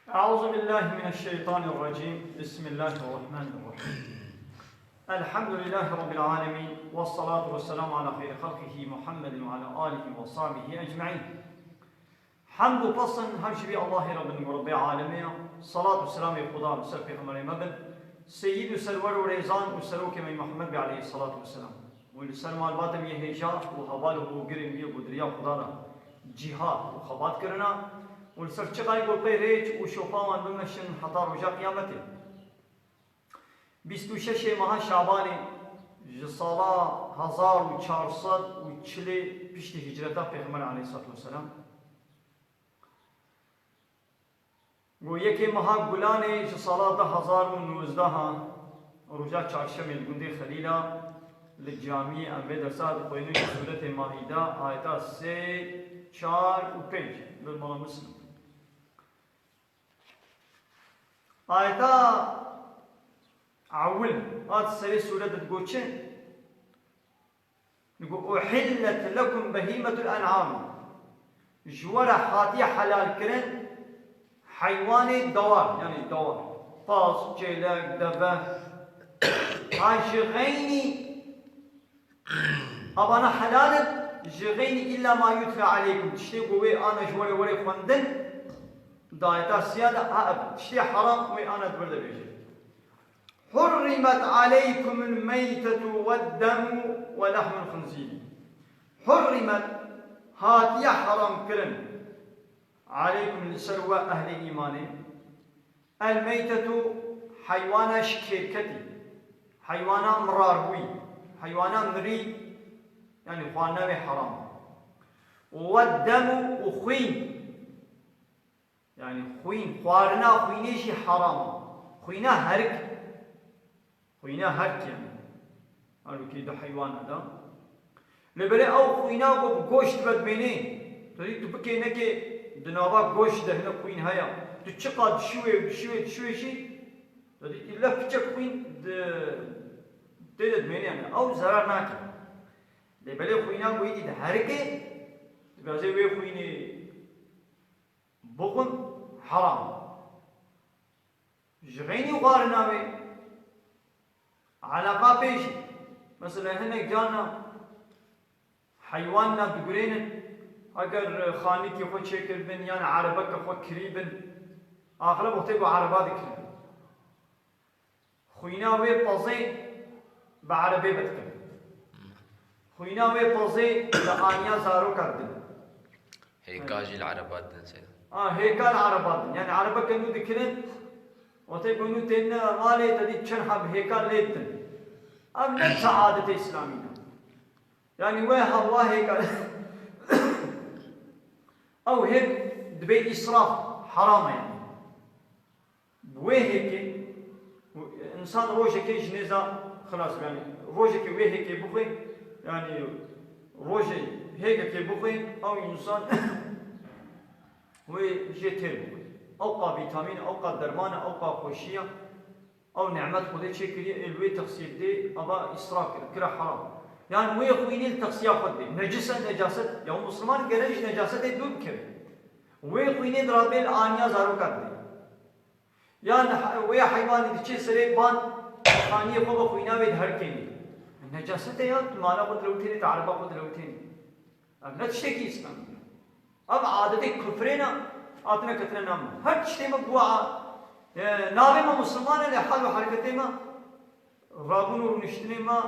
أعوذ بالله من الشيطان الرجيم. بسم الله الرحمن الرحيم. الحمد لله رب العالمين، والصلاة والسلام على خير خلقه محمد وعلى آله وصحبه أجمعين. حمد و پسند هر شبی الله رب العالمين. صلاة والسلام خدا بسر پیغمبر مبن سيد و سرور و ریزان و سروک من محمد عليه الصلاة والسلام. و سر معلوماتم یه هجا و حوال و گرم یه بدریا خدا را جهاد و خبات کرنا و سر چقای گل پی ریچ و شوفاوان بمشن حتی رجا قیامته. 26 ماه شعبان سالا 1440 پیش هجرت پیغمبر علیه الصلاة والسلام. و یکی ماه گلانه سالا 2019 رجا چارشم گنده خلیلا للجامعه انبه درسات قوینوی سورت مائده آیتا 3 4 و 5 للمال مسلم. آیتا عول هذا سري سورة تقولشين نقول أحلت لكم بهيمة الأنعام جوار حاتي حلال كرن حيوان دوار يعني دوار طاس جيلك دبه هاي جغيني أبانا حلال جغيني إلا ما يتلى عليكم تشتي قوي أنا جواري وري خندن دايتا سيادة تشتي حرام وي أنا دبرد بيجي. حرمت عليكم الميتة والدم ولحم الخنزير. حرمت هاتيا حرام كرن عليكم السروة أهل إيمان الميتة حيوانا شكيركتي حيوانا مراربوي حيوانا مري يعني خوانا بحرام. والدم وخوين يعني خوين خوارنا خوينيشي حرام خوينا هرك خوينا هرك يعني قالوا كده حيوان هذا لبلا أو خوينا بگوشت بدبيني تريد تبكي نكى دنابا گوشت ده هنا خوين هيا تشقد شوي شيء تريد إلا كتشك خوين تدد بيني يعني أو زرار ناكي لبلا خوينا بويدي ده هركة تبغى وي خويني بقن حرام جغيني وغارنا بي علاقة بيشي مثلا هناك جانا حيواننا بقرين اگر خاني كي خود شكل بن يعني عربك خود كريبن اغلب وقتي عربات كريبن خوينا وي بازي بعربي بتكلم خوينا وي بازي لانيا زارو كردن هيكاجي العربات نسيت هيكال عربات يعني عربك كانوا ذكرن وتقولوا تنا مالي تدي تشنحب هيكال ليتن أبنى سعادة إسلامية يعني وين الله هيكال أو هيك دبي إسراف حرام يعني وين هيك إنسان روجه كي جنازة خلاص يعني روجه كي وين هيك بخي يعني روجه هيك كي بخي أو إنسان ويجتر أوقع فيتامين أوقع درمان أوقع خوشية أو نعمت خدي شكلي الوي تقصير دي أبا إسراف كره حرام يعني وي خويني التقصير خدي نجاسة يوم مسلمان كرهش نجاسة دود كر وي خويني درابي الآنيا زارو كردي يعني وي حيوان دي سري بان خانية فوق خوينا بيد هر كيني نجاسة يا مالا خد لوتيني تعرفا خد لوتيني أب نتشتكي إسلام अब आदतें खुफरे ना आतने कतरे नाम हर चीज़ में बुआ नावे में मुसलमान है हाल व हरकतें में राबुन और निश्चिने में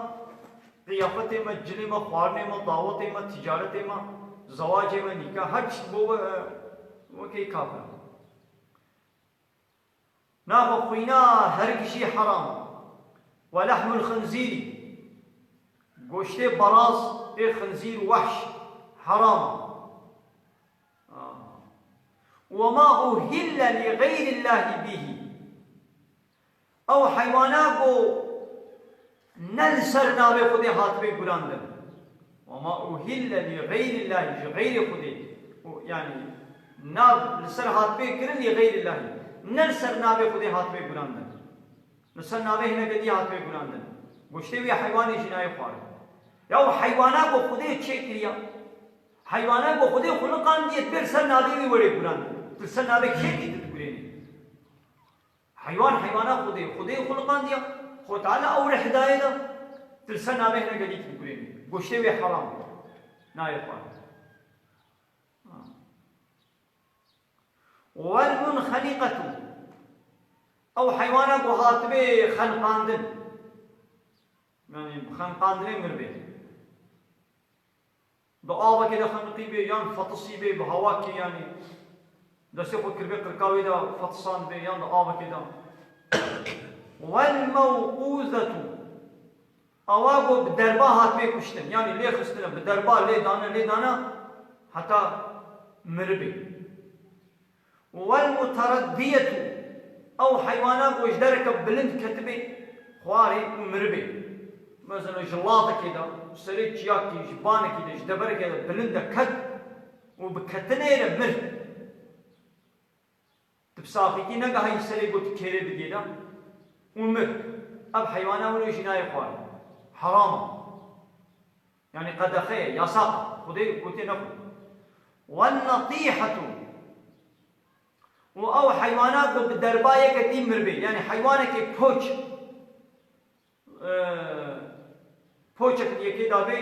क़ियाफ़तें में जिले में ख़वारने में दावतें में तिजारतें में ज़वाजे में निकाह हर चीज़ वो के काफ़र ना बख़ुइना हर किसी हराम वलहमुल खंज़ीर गोश्ते बराज़ ए खंज़ीर वहश हराम وما أهل لغير الله به أو حيوانات نلسر نابي خدي هات بي قراندن وما أهل لغير الله غير خدي يعني ناب لسر هات بي قرن لغير الله نلسر نابي خدي هات بي قراندن نلسر نابي هنا قدي هات بي قراندن گوشته وي حيواني جناي خوار يا حيوانات خدي چه كريا حيوانات خدي خلقان ديت بير سر نابي وي وري قراندن تسنى بك شيء تقولين حيوانات خدي خلقان دیا خود تعالی اور هدایه دا تلسن نامه نگدی کی بکنیم گوشته وی حرام نه خواه والمنخنقة او حیوانات گوهات به خنقاندن yani خنقاندن مربه da ava keda xanqi be yan fatisi be hava ki yani dasi xo kirbe qirqawi da fatsan be yan da ava keda wal mawquzatu awago bderba hat be kuştin yani le xistina bderba le dana hatta mirbe wal mutaraddiyatu او حيوانات وجدرك بلند كتبه خواري ومربي مثلا جلاطه كده سريت ياكي جبانه كده جدبره كده بلنده كد وبكتنه مر تبساقي نجا هاي سري قلت كيري بجينا ومر اب حيوانات ولا جنايه خواري حرام يعني قد خير يا ساق خدي قلت نقول والنطيحه او حيوانات بالدربايه كتيم مربي يعني حيوانك بوش پوچک یکی دابه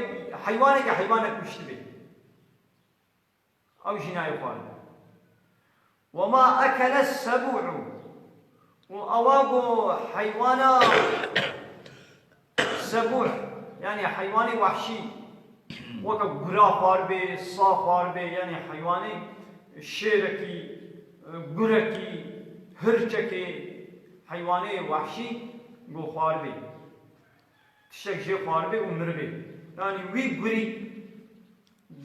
حیوانه کشته بی او جنای خواه وما اکل السبوع و اواغو حیوانا سبوع يعني حيوان وحشي وكا غرا خوار بي صا خوار بي يعني حيوان شيركي غركي هرچكي حيوان وحشي غو خوار بي تشك جي خوار بي ومر بي يعني وي غري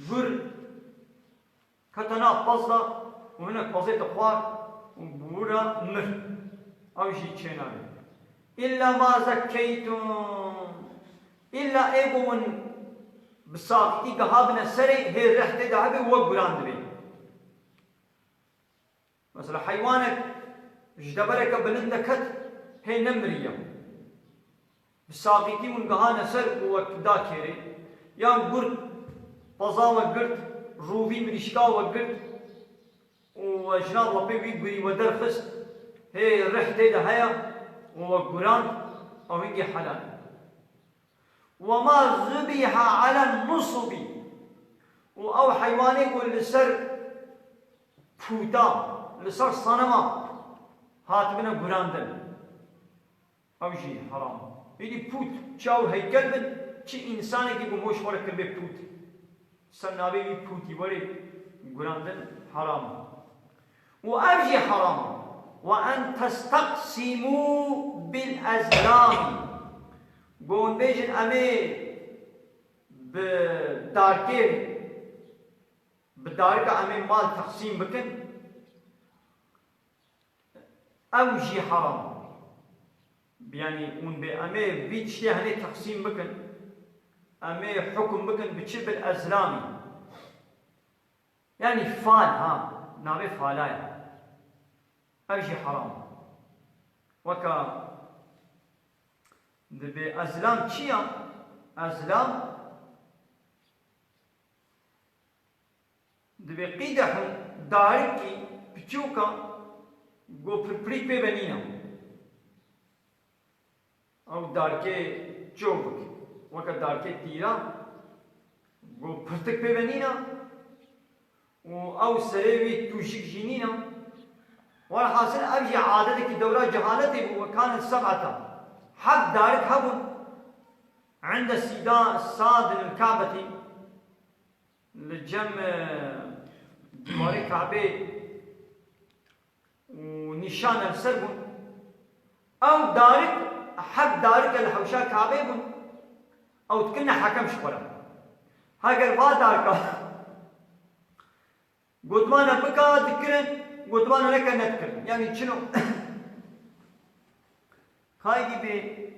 غر كتنا فضلا وهنا قضيت خوار وبورا مر او شي چنابي إلا ما زكيتم إلا إيقون بساقتي قهابنا سري هي رحتي دهبي وقراند بي مثلا حيوانك جدبرك بلندكت هي نمرية بساقتي من قهانا سر وكدا كيري يا قرد بزا وقرد روبي من إشكا وقرد وجناب ربي ويقري ودرخست هي رحتي دهيا وقران أو هيك حلال وما ذبح على النصب أو حيواني يقول لسر فوتا لسر صنما هات بنا قراندن أو شيء حرام يدي فوت شاو هيكل بن شي إنساني كي بموش ورك كل بفوت سنابي فوتي وري قراندن حرام وأبجي حرام وأن تستقسموا بالأزلام قون بيجن أمي بدارك أمي مال تقسيم بكن أوجي حرام يعني اون بأمي بيتشي هني تقسيم بكن أمي حكم بكن بتشب الأزلامي يعني فال نابي فالايا أوجي حرام وكا دبي أزلام چيا؟ أزلام دبي قيدحون داركي بچوكا گو پرپریک پی بنینا او داركي چوبك وكا داركي تيرا گو پرتك پی بنینا او سريوي توشك جنينا والحاصل أبجي عادتك دورة جهالتي وكانت سبعة حق دارك هبن عند صاد الكعبة لجم دوار كعبة ونشان السرب أو دارك حق دارك الحوشا كعبة بن أو تكلنا حكم شقرا هاگر با دارك قدوانا بكا ذكرن قدوانا لك نذكر يعني شنو هاي بي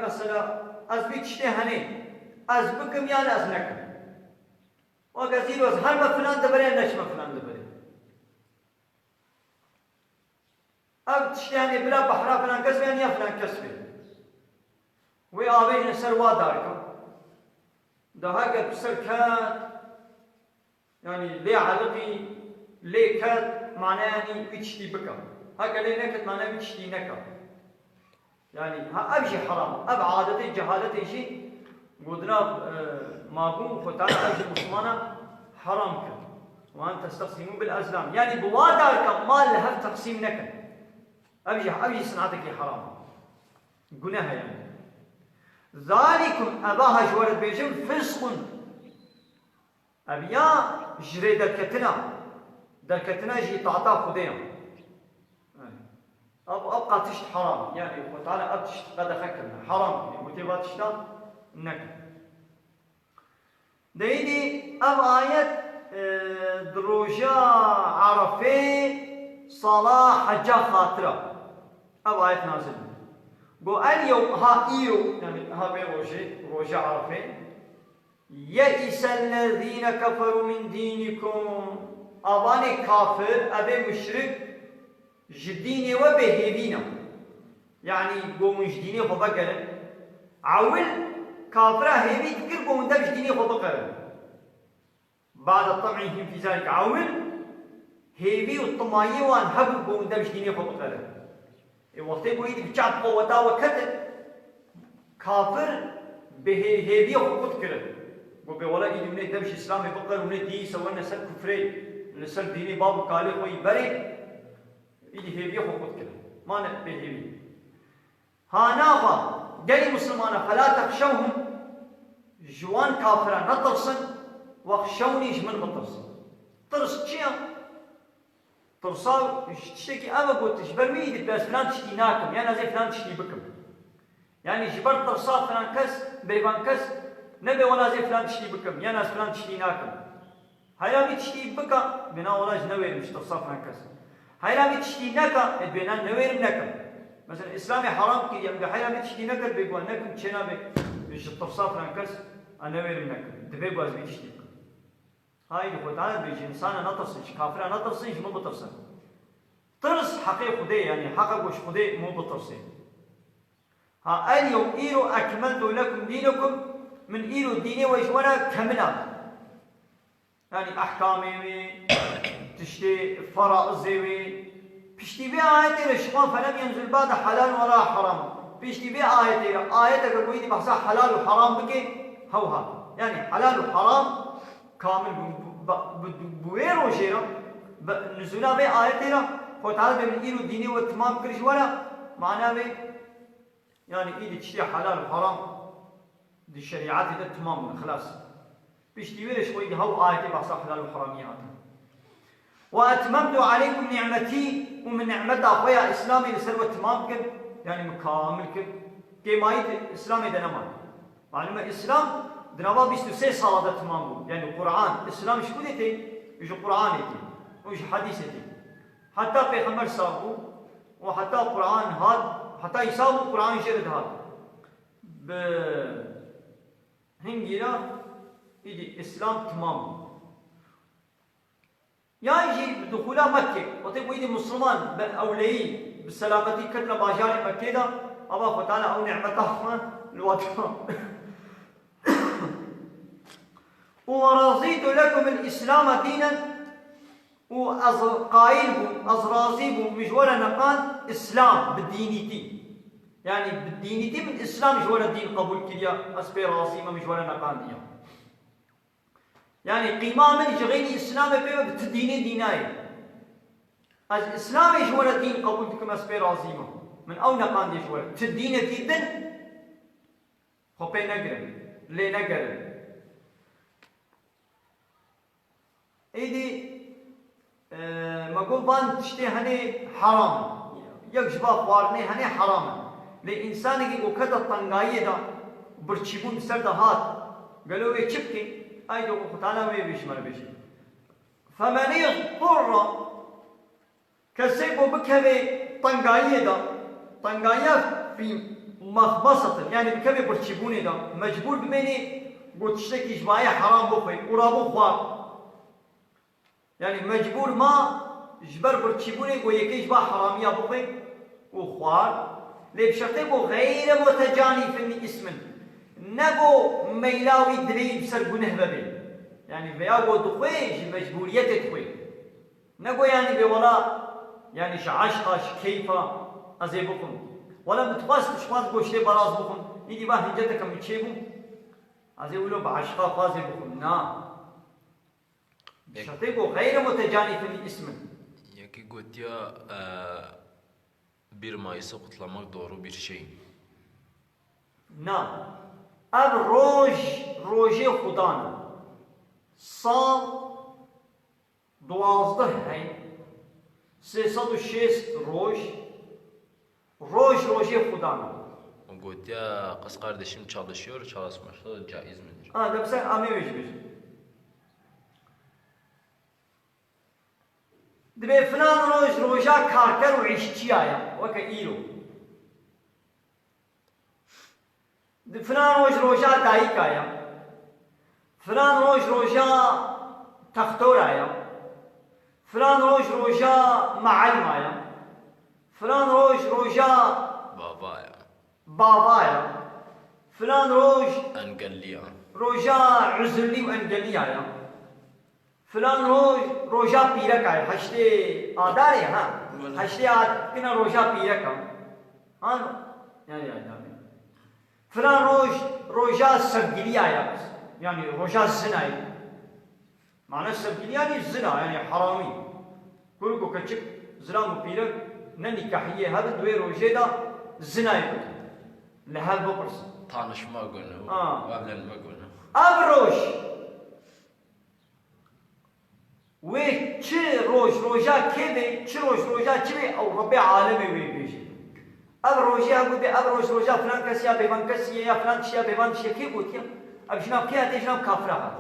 مثلا از بيتشتي هني از بكم يعني از نكم وقازيل وز هر ما فلان دبري نشما فلان دبري اب تشتي هني بلا بحرا فلان كسبي يعني يا فلان كسبي وي آوين سروا داركم ده هاك بسر كات يعني لي علقي لي كات معناه يعني بيتشتي بكم هكا لي نكت ما نبي تشتي نكا يعني ها أبشي حرام أب عادتي جهالتي شيء قدنا مابون فتعالى أبشي مسلمانا حرام كان وأن تستقسمون بالأزلام يعني بوادر كمال لها تقسيم نكا أبشي صنعتك حرام قناها يعني ذلكم أباها جوارد بيجم فسق أبيا جري دركتنا جي تعطى خديا أبقى تشت حرام يعني وتعالى أبتشت قد خكرنا حرام يعني متبات تشتا نكا ديدي أب آيات دروجا عرفي صلاة حجا خاطرة أب آيات نازل قو اليوم ها إيو يعني ها بي روجا عرفي يئس الذين كفروا من دينكم أباني كافر أبي مشرك جديني وبهيبينا يعني قو من جديني خبقر عول كافرة هيبي تذكر قو من دب جديني خبقر بعد طمعهم في ذلك عول هيبي والطمايي وان هبو قو من دب جديني خبقر وقتی قویدی بچات قوتا وكتل كافر بهيبي خبط كره قو بولا إيدي مني دمش إسلامي بقر وني دي سوانا سر كفري لسر ديني باب قالي خوي بري إيدي هيبي خبط كره ما نبي هيبي هانافا قالي مسلمانا فلا تخشوهم جوان كافرا نطرسن واخشوني جمن بطرسن طرس چيا ترصاو تشتكي أما قلتش برميدي بس فلان تشتي ناكم يعني زي فلان تشتي بكم يعني جبرت ترصاو فلان كس بيبان كس نبي ولا زي فلان تشتي بكم يعني فلان تشتي ناكم هاي تشتي بكا بنا ولا جنوير مش ترصاو فلان كس هاي تشتي ناكا بينا نوير ناكم مثلا الإسلامي حرام كي يبقى هاي تشتي ناكا بيقول ناكم تشنا مش ترصاو فلان كس أنا نوير ناكم دبي باز بيشتي هاي اللي تعالى بيجي إنسان نطرسنش كافر نطرسنش مو بطرسن طرس حقيقي خدي يعني حقق وش خدي مو بطرسن ها اليوم إيرو أكملت لكم دينكم من إيرو ديني وإجوانا كملا يعني أحكامي تشتي فرائضي بيشتي بي آياتي رشقان فلم ينزل بعد حلال ولا حرام بيشتي بي آياتك الويدي بحثها حلال وحرام بكي هوها يعني حلال وحرام كامل بويرو جيرا نزولا بي آياتنا فتعالى من إيرو ديني والتمام كرش ولا معناه بي يعني إيدي تشتي حلال وحرام دي الشريعات ده تمام خلاص بيشتي ويرش ويدي هو آياتي بحصا حلال وحراميات وأتممت عليكم نعمتي ومن نعمت أخويا إسلامي لسلوة تمام كر يعني مكامل كر كما يد إسلامي دنما معلومة إسلام دنوا 23 سال تمام يعني القرآن الإسلام شو ديتي يجي القرآن يتي ويجي حديث يتي حتى پیغمبر صاحبو وحتى القرآن هاد حتى يساوي القرآن جرد هاد ب هنجيرا يجي إسلام تمام يا يجي بدخوله مكة وتبغى يجي مسلمان أولي بالسلامتي كتنا باجار مكة ده الله تعالى أو نعمته الوطن ورضيت لكم الإسلام دينا وقايلكم أزرازيب مجولا نقان إسلام بالدينيتي يعني بالدينيتي من إسلام مجولا الدين قبول كريا أسبي رازيما مجولا نقان ديا يعني قيمة من جغيني إسلام بيبا بتديني ديناي از إسلام مجولا الدين قبول كم أسبي رازيما من أو نقان دي جولا تديني تيدن خبي نقرن لي نقرن إيدي ما قول بان تشتي هني حرام يكجبا خوارني هني حرام لإنسان يقول كذا طنقاية دا برشيبون بسر دا هات قالوا وي چبكي أي دو خطانا وي بيشمر بيشي فمن يضطر كسيبو بكبي طنقاية دا طنقاية في مخبصة يعني بكبي برشيبوني دا مجبور بميني قلت تشتكي جباية حرام بخوي ورابو خوار يعني مجبور ما جبر برشيبوني ويكي جبا حرامية بخوي وخوار لي بشرطي غير متجانف من اسم نبو ميلاوي دليل بسر قنه ببي يعني بياغو دخوي مجبورية تخوي نبو يعني بولا يعني عشقاش كيفا ازي بكم ولا متخواست شخواست گوشته براز بكم يدي باه هنجتك متشيبو ازي يقولوا بعشقا خوازي بكم نا شرطيكو غير متجانف الاسم Yeki gotiya bir Mayıs'ı kutlamak doğru bir şey. نا اب روژه خدا نه سال 12 هی 360 روژه خدا نه O gotiya kız kardeşim çalışıyor, çalışması caiz midir? ها ده بسر امی وجبش دبي فلان روژا کارکر و عشتی آیا وکا ایرو فلان روژا دایک آیا فلان روژا تختور آیا فلان روژا معلم آیا فلان روژا بابا آیا فلان Engelliya. روژا عزلی و انگلی آیا فلان روژا پیرک آیا هشته آداره ها هشته کنا روژا پیرک ها yani فلان روژا سبگیری آیا yani روژا زنا معنی سبگیری yani زنا yani حرامی کلو کو کچک زنا مپیرک نه نکاحیه هر دوی روژه دا زنا لهذا بپرس Tanışma günü, evlenme günü. اب و چه روژا که به چه روژا چه به او رب عالمی وی بیشه اب روژا گو به اب روژا فلان کسی یا بیوان کسی یا فلان چی یا بیوان چی کی گوتیا اب جناب کی آتی جناب کافر آقا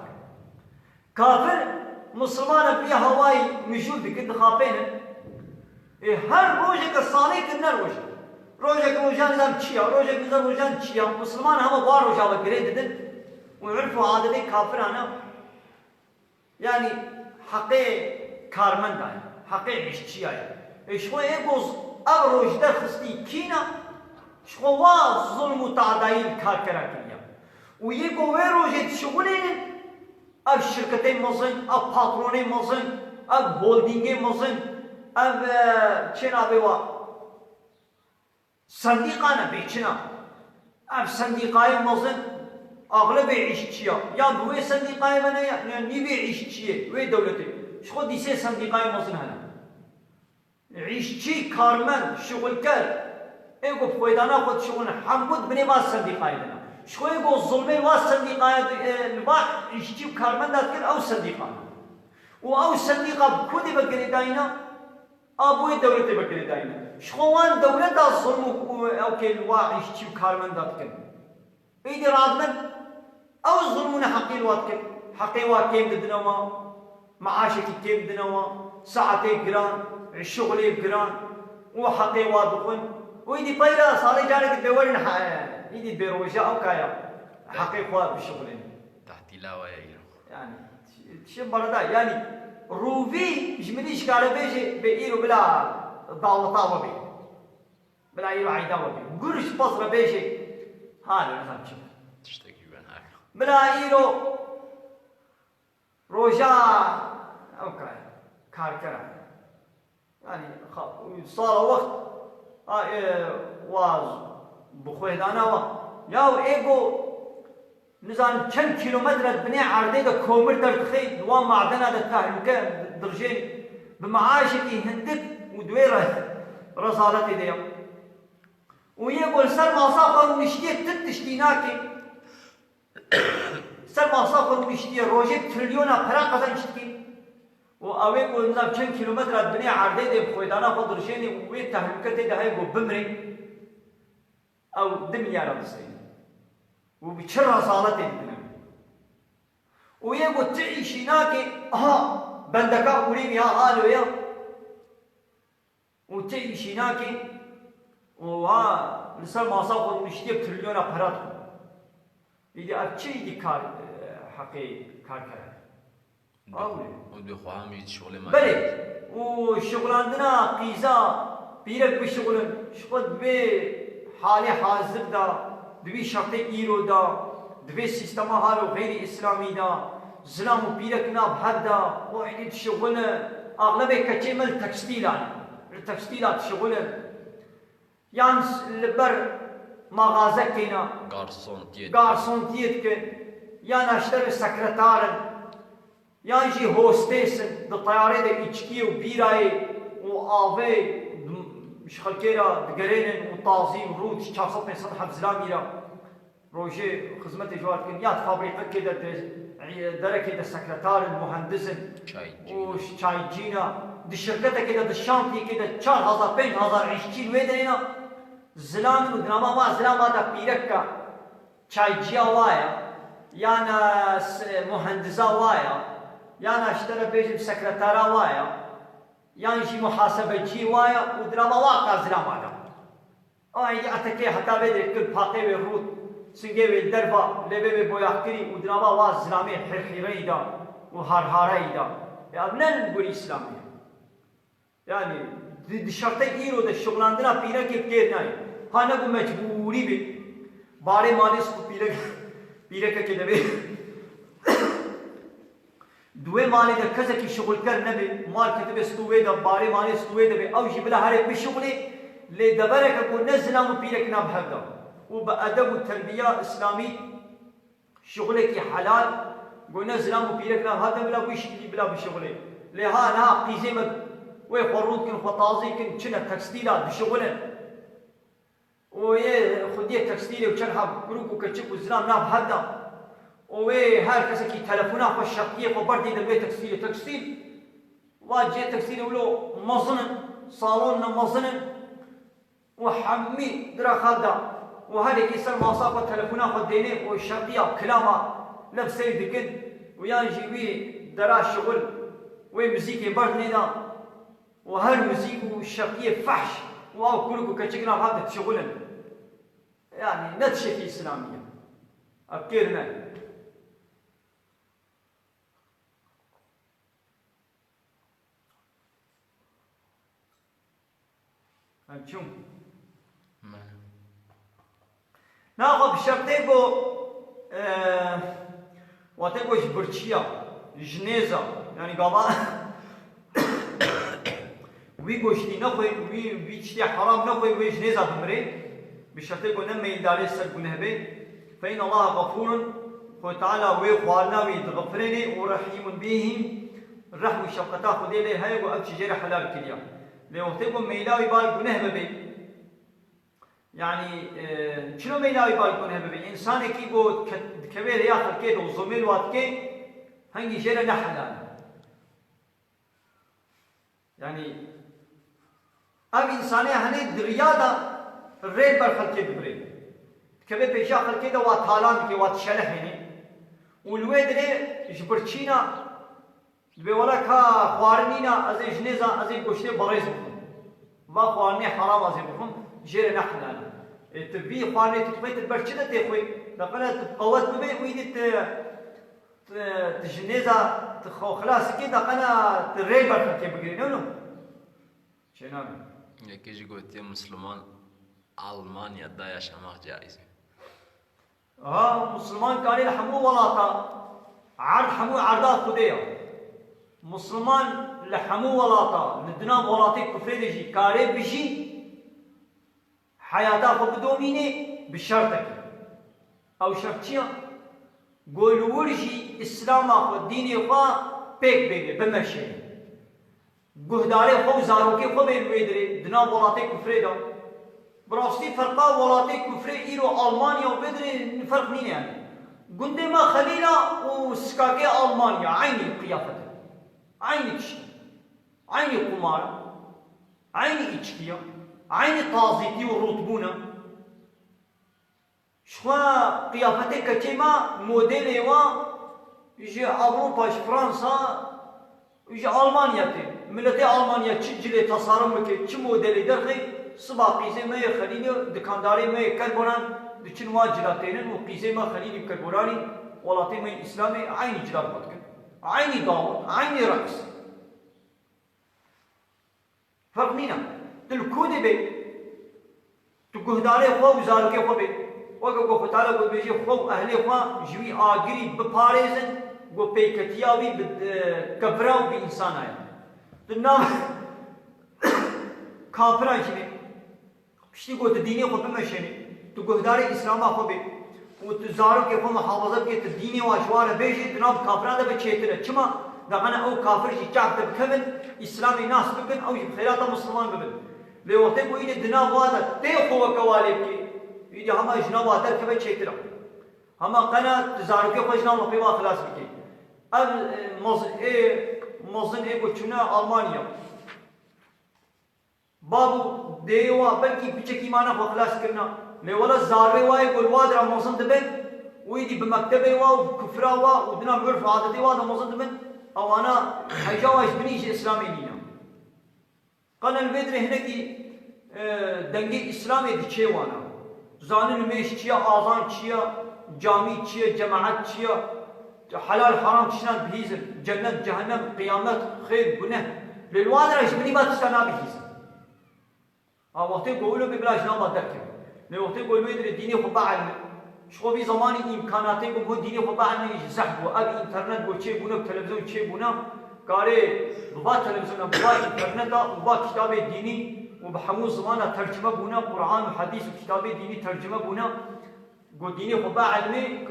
کافر مسلمان بی هوای مجود بکند خاپین هر روژه که سالی کدن روژه که روژا نظام چیا روژه که نظام روژا چیا مسلمان همه بار روژا و گره ددن و عرف و عادت کافرانه yani حقی کارمند آیا حقی عشتی آیا شخو ایگوز اب روشده خستی کینا شخو واز ظلم و تعدایل کار کرا کنیا و یکو وی روشد شغلین اب شرکت مزن اب پاترون مزن اب هولدینگ مزن اب چنا بیوا صندیقانه بیچنا اب صندیقای مزن اغلب عشتیه یا دوی صندیقای منه یا نیوی عشتیه وی دولتی شخو دیسه صندیقای مزن هنه عشتی کارمند شغلکر ایگو فایدانا خود شغل حمود بنی واس صندیقای دنا شخو ایگو ظلمه واس صندیقای نبا عشتی کارمند داد کر او صندیقان و او صندیقا کودی بگری داینا آبوی دولتی بگری داینا شخو وان دولت دا ظلم او که نوا عشتی کارمند داد کر ایدی رادمن او ظلمون حقی الواد کر حقی واد کم ددنوا معاشکی کم ددنوا ساعتی گران شغلی گران و حقی واد بخون و ایدی پیرا سالی جانه که بیورن ایدی بیروشا او کایا حقی خواد بشغلین تحتی لاوه ایرو yani چه بردا yani روی جملیش کاره بیجه به ایرو بلا دعوتا و بی بلا ایرو عیدا و بی گرش پس را بیجه حالا نظام چه Tişteki ben her. بلا ایرو روژا او کار کرا yani صار وقت واز بخویدانا و یا ایگو نظام چند کیلومتر بني عرضه دا کومر در تخيل دوام معدنه دا تهلكه درجين بمعاشتي هندك ودوير رسالتي ديا ويقول سر ما صافر ومشتيه تتشتيناكي سر ما صافر ومشتيه روجي تريليونا فرا قزنشتكي واوي يقول نظام چند كيلومتر بني عرضه دا بخويدانا خود درجين وي تهلكه دا هاي go بمري او دميار بسين وبشر رسالة الدنيا ويقول تعيش هناك بندكا قريب يا هالو يا وتعيش هناك لسال ما صاحب مشتي بتريليون أبرات إذا أبشي دي كار حقي كار ودي خوام يشغل ما بله وشغل عندنا قيزا بيرك بشغل شغل بي حالي حاضر دا دوی شرط ایرو دا دوی سیستم هارو غیر اسلامی دا ظلم و پیرک ناب حد دا و این شغل اغلب کچه مل تکستیل آنی تكستيلات شغلن يعني لبر مغازة كنا غارسون تيت كن يعني اشتري سكرتارن يعني جي هوستيسن بالطيارة ده إچكي وبيراي وآوي مش خلكيرا دقرينن وطازين ورود 400 حب زلاميرا روجي خدمت جوار كن يات فابريقة كده دركي ده سكرتار المهندسن وشاي جينا دي شركته كده دي شانتي كده 4000 5000 عشتين ويدرينا زلام ودناما ما زلام هذا بيركا شاي جيا وايا يانا مهندسة وايا يانا اشترى بيجي سكرتارا وايا يعني شي محاسبة جي وايا ودناما واقع زلام هذا يعني أتكي حتى بدري كل باقي ويرود سنجي الدربا لبي بوياكري ودنابا واز زلامي حرحيري دا وهارهاري دا ابنن نقول اسلامي يعني دي شرطه ايرو ده شغلاندنا پيرا کے پیر ناي هانا کو مجبوری بھی بارے مالس کو پيرا کے دبي دوے مالي ده كذا كي شغل كر نبي مال كتب استوي ده باري مالي استوي ده او جي بلا هاري بشغلي لدبرك کو نزلام پيرا کے نام هدا وبأدب التربية إسلامي شغلك حلال قلنا زلام وبيرك هذا بلا بيشتري بلا بشغله لها أنا قيزمة ويخرود كن خطازي كن شنا تكستيلات بشغله ويه خديه تكستيل وشرها بروك وكتشب وزلام ناب هذا ويه هاي كسكي تلفونات والشقية وبردي دبي تكستيل واجي تكستيل ولو مظن صالون مظن وحمي درا خدا وهذا كيسر مواصفات تلفونات خدينه والشرقية كلامها نفس يدكن ويانجي بي درا شغل ومزيكي بردنينا وهالمزيك والشرقية فحش واو كلكو كتشكنا هذا شغلا يعني نتشكي إسلامية أبكرنا هنشوف ناخذ شرطيكو واتيكوش برشيا جنيزة يعني قضاء ويقوشتي نخوي ويشتي حرام نخوي ويجنيزة تمري بشرطيكو نمي داري السلب نهبي فإن الله غفور وتعالى ويخوالنا ويتغفرني ورحيم بهم الرحم والشفقة خذي لي هاي وأبشي جير حلال كليا لوقتكم ميلاوي بالكو نهبي يعني شنو ميلاوي بالكون هبي انسان كي بو كبير ياخذ كيد وزميل واتكي هنجي جيره نحلال يعني اب انساني هني درياده الريل بالخل كيد بري كبير بيشا خل كيد واتالان كي واتشلح هني والويدري جبرتشينا بيولاكا خوارنينا ازي جنيزه ازي غوشتي بريز ما خوارني حرام ازي بكم جيره نحلال تبي خواني تطبيت البرشده تخوي نقلت تقوت بي ويدت تجنيزه تخو خلاص كده قنا تريبر كي بقرينو شنو يجي قلت مسلمان المانيا دايا شماغ جائز مسلمان كان يلحمو ولاطا عرض حمو عرضات خديه مسلمان لحمو ولاطا ندنام ولاتي كفريدجي كاري بشي حياته بدومينه بشرطك او شرطيا قول ورجي اسلام اخو ديني خو بيك بيجي بمشي قهداري خو زاروكي خو بين ويدري دنا ولاتي كفريدا براستي فرقا ولاتي كفري ايرو المانيا وبدري فرق مين يعني قندي ما خلينا وسكاكي المانيا عيني قيافته عيني تشتي عيني قمار عيني اتشكيه عيني طازيتي والرطبونة شخوا قيافتك كتما موديل ايوا يجي اوروبا فرنسا يجي المانيا تي ملتي المانيا تشجلي تصارم كي تش موديل درخي صبا قيزي ما يخليني دكانداري ما يكربونان دچن واجلاتين وقيزي ما خليني بكربوراني ولاتي ما اسلامي عيني جلال بطكن عيني داود عيني رقص فرق مينا تلكودي بي تقهداري خو وزاركي خو بي وقو فتالا قو بيجي خو اهلي خو جوي آگري بپاريزن قو بيكتياوي بكبراو بإنسان آيا تنام كافرا جني بشتي قلت ديني خو بمشيني تو قهداري إسلام أخو بي وتزارو كيف محافظة كي تديني واشوار بيجي دناب كافران ده بتشيتنا كما دعنا أو كافر شيء شعب بكمل إسلامي ناس بكن أو خيرات مسلمان بكن لوقت كوي دناب وادا تيخو وكوالب كي يجي هما جناب وادا كم بتشيتنا هما قنا تزارو كيف جناب في واحد خلاص بكي ال مزن بتشونا ألمانيا بابو ديوا بلكي بيجي مانا خلاص كنا لولا زاربي واي قول وادر موزن دبن ويدي بمكتبي واو كفرا واو ودنا عرف عادتي واو موزن دبن او انا حيجاوز بنيش اسلامي نينا قال البدر هناكي دنگي اسلامي دي چه وانا زانن ميش چيا اذان چيا جامي چيا جماعت چيا حلال حرام چشنان بهيزن جنة جهنم قيامت خير گناه للوادر ايش بني ما تستنا بهيزن وقتی قولو ببلاش نام درکم نه وقتی قول میدره دینی خو بعلم شو في زمانی امکاناتی کو دینی خو بعلم نیش زحف و اب اینترنت بو چه بونه تلویزیون چه بونه کاری با تلویزیون با اینترنت و با کتاب دینی و به همون زمان ترجمه بونه قرآن و حدیث و کتاب دینی ترجمه بونه قول دینی خو بعلم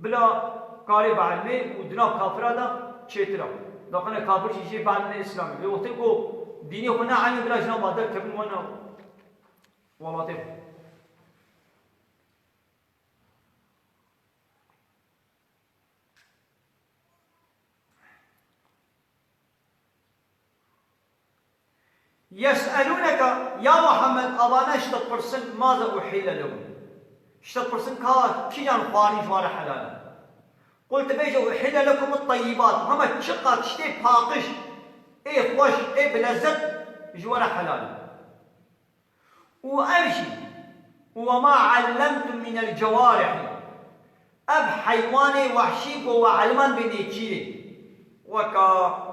بلا کاری بعلم و دنا کافر دا چترا لكن کافر شيء بعلم اسلامي وقتی کو ديني هنا عين بلا جناب هذا كم وانا ولطيف يسألونك يا محمد أبانا اشتط برسن ماذا أحل لهم اشتط برسن كي جان خواني جوار حلالا قلت بيجا أحل لكم الطيبات هما تشقى تشتي باقش ايه خوش ايه بلذت جوار حلال وأمشي وما علمتم من الجوارح أب حيواني وحشيك وعلمان بنيتشيري وكا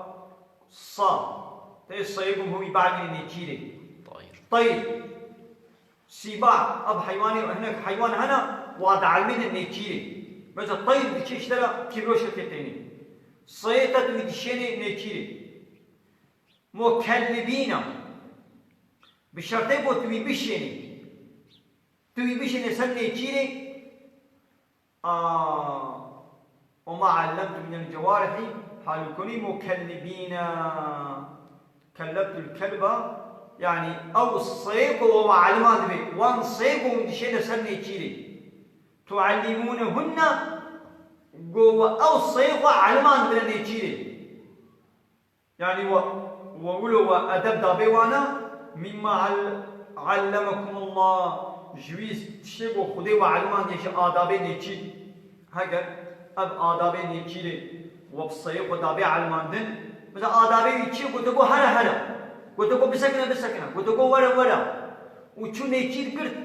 صا تيصيبهم هو يبعني نيتشيري طير سباع أب حيواني وهناك حيوان هنا وعد علمين النيتشيري مثلا الطير بتشيش ترى كيلوش الكتيني صيتت بدشيني نيتشيري مكلبين بشرطي بو توي بشيني سنة تشيري وما علمت من الجوارح حال كوني مكلبين كلبت الكلب يعني او الصيق وما علمان به وان صيق ودشينا سنة تشيري تعلمونهن او الصيق علمان بلن تشيري يعني وقولوا أدب دابيوانا مما علمكم الله جويس تشيبو خدي وعلمان يش آدابي نيتشي هكذا أب آدابي نيتشي وبصيق ودابي علمان دن مثلا آدابي يتشي قلت لكو هلا قلت لكو بسكنة قلت لكو ورا وشو نيتشي قرد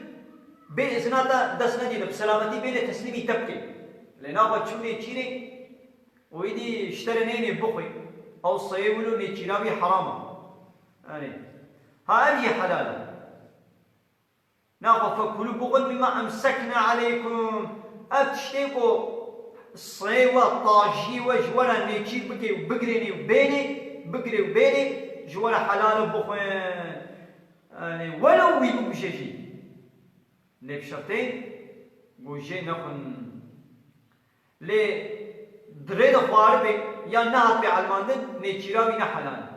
بإذناتا دسنا جينا بسلامتي بين تسليمي تبكي لأنه شو نيتشي ويدي اشترينيني بخي أو صيبلو نيتشيرابي حراما يعني هذه حلال ناخذ فكلوا بغل مما أمسكنا عليكم أتشتيكو الصيوة طاجي وجولا نيتشير بكي بقريني وبيني جولا حلال بخوين يعني ولو ويبو بشيشي لي بشرطين بوجي نخن لي دريد خواربي يا نهات بعلماندن نيتشيراوي نحلال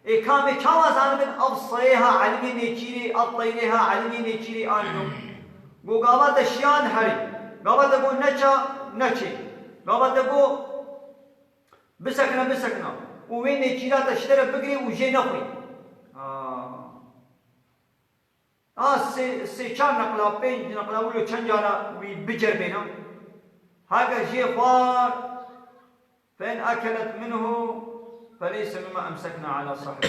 كامي چاوا زانبن اب صيها علمي نيتشيري اب طيرها علمي نيتشيري آنو گو گاوا دشيان هري گاوا دگو نچي گاوا دگو بسكنا وين نيتشيرا تشتري بگري وجي نخوي سي چار نقلا پنج نقلا ولو چنجانا وي بجر بينا هاگا جي خوار فإن أكلت منه فليس مما أمسكنا على صاحبه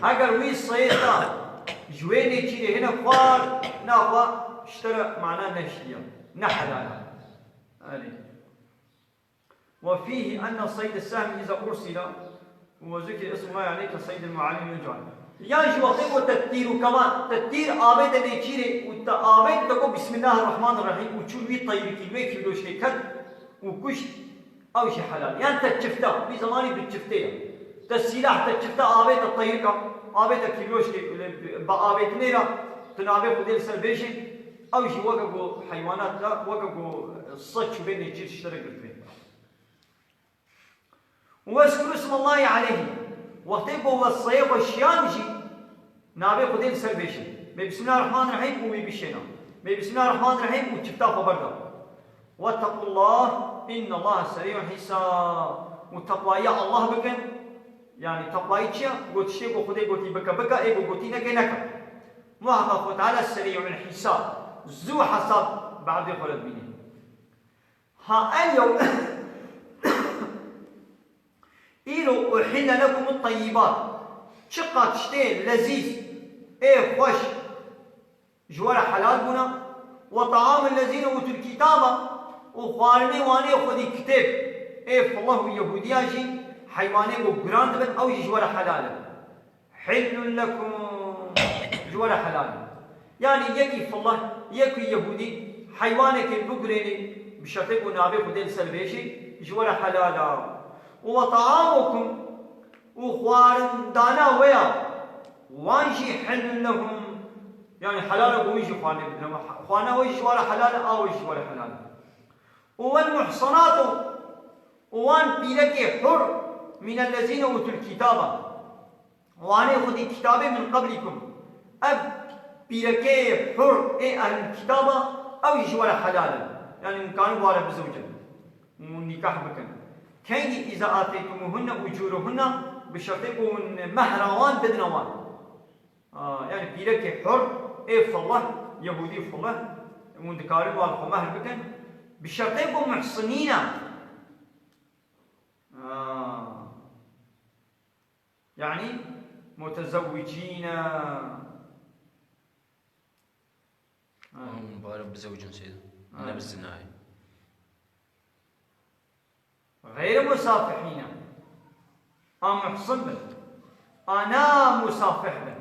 هاگر وي صيدا جويني تشيري هنا خوار ناخوا اشترى معناه نشيا نحلالا وفيه أن صيد السهم إذا أرسل وذكر اسم الله عليه كصيد المعلم يجعل يعني وقتك وتتير كمان تتير آبد نيتشيري وتآبد تقول بسم الله الرحمن الرحيم وتشوي طيب كيلوي كيلو شيء كد وكش أو شيء حلال يعني تتشفتا في زماني بتشفتيه تسلاح تشفت آبيت الطريقة آبيت كيلوش بآبيت نيرا تنابي خديل سلبيشن أو شيء وقفوا حيوانات لا وقفوا الصج بين يجي تشترك فيه واذكروا اسم الله عليه وقتيبوا والصيب والشيامجي نابي خديل سلبيشن بسم الله الرحمن الرحيم وبيبشنا بسم الله الرحمن الرحيم وتشفتا خبردا واتقوا الله إن الله سريع الحساب وتقوى يا الله بكن يعني تقوى يتشيا قلت شيء وخدي قلت بكا إيه قلت نكا محقق وتعالى سريع الحساب زو حساب بعد خلد بيني ها اليوم إلو أحل لكم الطيبات شقة تشتين لذيذ إيه خوش جوار حلال بنا وطعام الذين أوتوا الكتاب وخوارني واني خذي كتاب إيه فالله يهودياجي حيواني وقراند بن أو جوار حلال حل لكم جوار حلال يعني يكي فالله يكي يهودي حيوانك البقريني بشرطك ونابي خدين سلبيشي جوار حلال وطعامكم وخوارن دانا ويا وانشي حل لهم يعني حلال ويجي خوانا ويجي ولا حلال أو ويجي ولا حلال والمحصنات وان بيلك حر من الذين أوتوا الكتاب وأنا خذي كتابي من قبلكم أب بيلك حر إيه أهل الكتاب أو يجي ولا حلال يعني إن كانوا ولا بزوجة ونكاح بكن كان إذا آتيتموهن أجورهن بشرطكم من مهروان بدنوان يعني بيلك حر إيه فالله يهودي فالله وندكاري والخو مهر بكن بشرطكم محصنين يعني متزوجين مبارك بزوج سيد أنا بالزناي غير مسافحين محصن به أنا مسافح به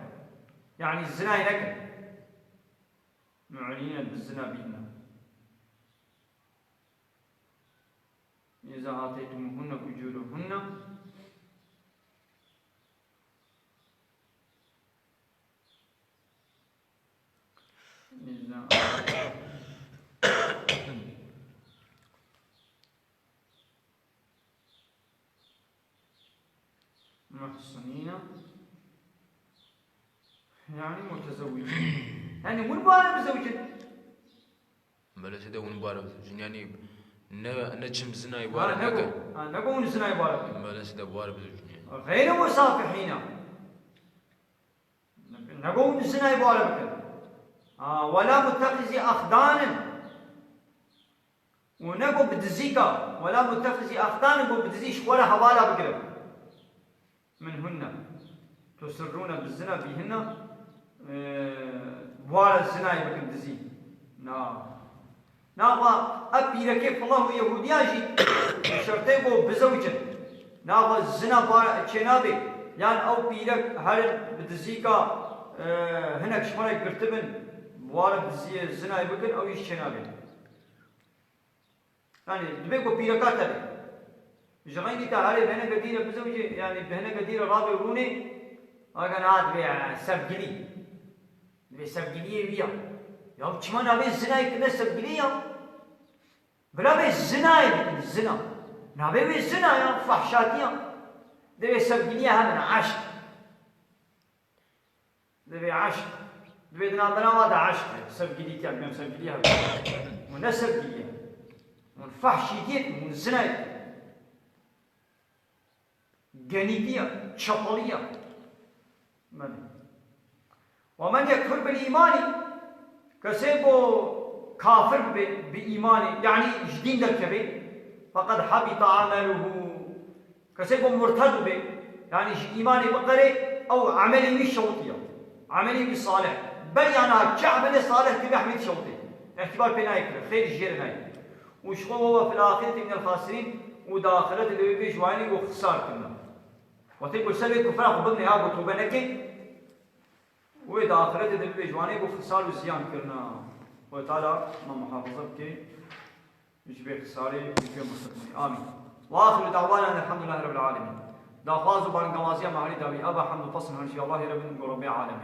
يعني الزنا لك معلنين بالزنا بينا إذا آتيتموهن أجورهن محصنين يعني متزوجين يعني ونبارة بزوجين بلا سيدا ونبارة بزوجين يعني نجم زنا يبارة بكن نقول نزنا يبارة بكن بلا سيدا بارة بزوجين غير مسافحين نقول نزنا يبارة بكن ولا متخذ أخدان ونقول بدزيكا ولا متخذ أخدان نقول بدزيش ولا حوالا بكرم منهن تسرون بالزنا بهن بوار الزنا يبكن دزي ناقا أبي لكيف الله يهودياجي شرطيبو بزوجة ناقا الزنا بار تشنابي يعني أو بيلك هل بدزيكا هناك شمالك برتبن بوار بدزي الزنا يبكن أو يشنابي يعني دبيكو بيلكات تبي جمعيني تعالي بهنا قديرة بزوجي يعني بهنا قديرة رابي وروني أكن عاد بيع سبجلي بيع سبجلي بيا يا كمان أبي الزنا يكنا سبجلي يا بلا بيع الزنا يكنا الزنا نبي بيع الزنا يا فحشاتيا ده سبجلي هم عشق ده عشق ده دنا بنا هذا عشق سبجلي تيا بيم سبجلي هم ونسبجلي والفحشيتي والزنا جنيدية شطلية ومن يكفر بالإيمان كسبو كافر بإيمان يعني جديد الكبير فقد حبط عمله كسبو مرتد به يعني إيماني بقري أو عملي مش شوطية عملي بالصالح بل يعني كعمل صالح تبي أحمد شوطي اعتبار بنايك خير الجير ناي وشو هو في الآخرة من الخاسرين وداخلة اللي بيجي جواني وخسار كنا وتقول سلبي كفر خبرني ها بتوبنك وإذا آخرت اللي بيجي جواني وخسار وزيان كنا وتعالى ما محافظة كي يجبي خساري ويجبي مستقبلي آمين وآخر دعوانا الحمد لله رب العالمين داخواز و بانگوازی مهاری داوی ابا حمد و فصل هنشی الله رب العالمین